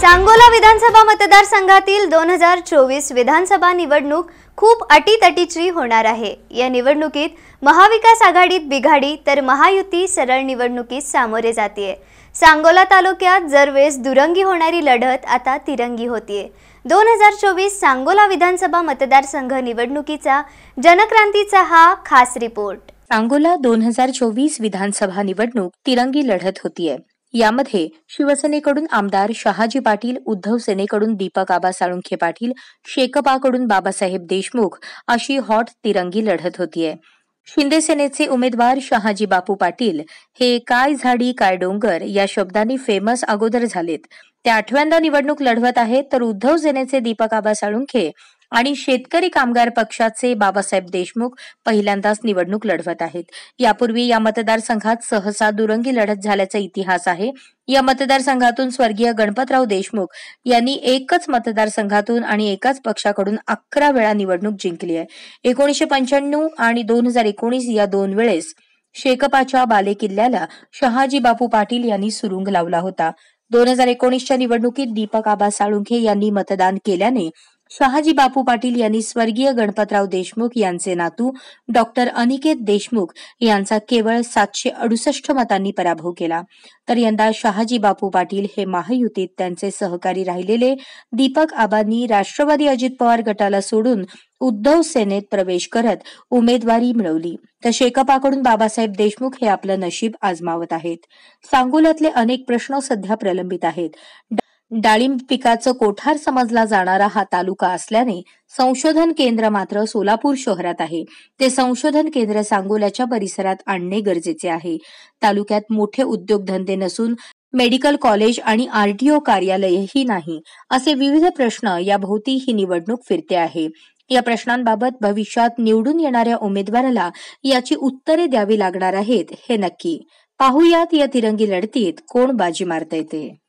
सांगोला विधानसभा मतदारसंघातील 2024 विधानसभा निवडणूक खूप अटीतटीची होणार आहे। या निवडणुकीत महाविकास आघाडीत बिघाडी तर महायुती सरळ निवडणुकीत सामोरे जाते। सांगोला तालुक्यात दरवेळेस दुरंगी होणारी लढत आता तिरंगी होतीये। 2024 सांगोला विधानसभा मतदारसंघ निवडणुकीचा जनक्रांतीचा हा खास रिपोर्ट। सांगोला 2024 विधानसभा निवडणूक तिरंगी लढत होतीये। यामध्ये शिवसेनेकडून आमदार शहाजी पाटील, उद्धव सेनेकडून दीपक आबा साळुंखे पाटील, शेकपाकडून बाबासाहेब देशमुख अशी हॉट तिरंगी लढत होतीये। शिंदे सेनेचे उमेदवार शहाजी बापू पाटील हे काय झाडी काय डोंगर या शब्दांनी फेमस अगोदर झालेत। ते 8व्यांदा निवडणूक लढवत आहेत, तर उद्धव सेनेचे दीपक आबा साळुंखे आणि शेतकरी कामगार पक्षाचे बाबासाहेब देशमुख पहिल्यांदाच निवडणूक लढवत आहेत। यापूर्वी या मतदारसंघात सहसा दुरंगी लढत झाल्याचा इतिहास आहे। या मतदारसंघातून स्वर्गीय गणपतराव देशमुख यांनी एकच मतदारसंघातून आणि एकाच पक्षाकडून 11 वेळा निवडणूक जिंकली आहे। 1995 आणि 2019 या दोन वेळेस शेकपाच्या बालेकिल्ल्याला शहाजी बापू पाटील यांनी सुरुंग लावला होता। 2019च्या निवडणुकीत दीपक आबा साळुंखे यांनी मतदान केल्याने शहाजी बापू पाटील यांनी स्वर्गीय गणपतराव देशमुख यांचे नातू डॉक्टर अनिकेत देशमुख यांचा केवळ 768 मतांनी पराभव केला। तर यंदा शहाजी बापू पाटील हे महायुतीत त्यांचे सहकारी राहिलेले दीपक आबांनी राष्ट्रवादी अजित पवार गटाला सोडून उद्धव सेनेत प्रवेश करत उमेदवारी मिळवली, तर शेकपाकडून बाबासाहेब देशमुख हे आपलं नशीब आजमावत आहेत। सांगोल्यातले अनेक प्रश्न सध्या प्रलंबित आहेत। डाळिंब पिकाचं कोठार समजला जाणारा हा तालुका असल्याने संशोधन केंद्र मात्र सोलापूर शहरात आहे। ते संशोधन केंद्र सांगोल्याच्या परिसरात आणणे गरजेचे आहे। तालुक्यात मोठे उद्योगधंदे नसून मेडिकल कॉलेज आणि आरटीओ कार्यालयही नाही, असे विविध प्रश्न या भोवती ही निवडणूक फिरते आहे। या प्रश्नांबाबत भविष्यात निवडून येणाऱ्या उमेदवाराला याची उत्तरे द्यावी लागणार आहेत, हे नक्की। पाहुयात या तिरंगी लढतीत कोण बाजी मारता येते।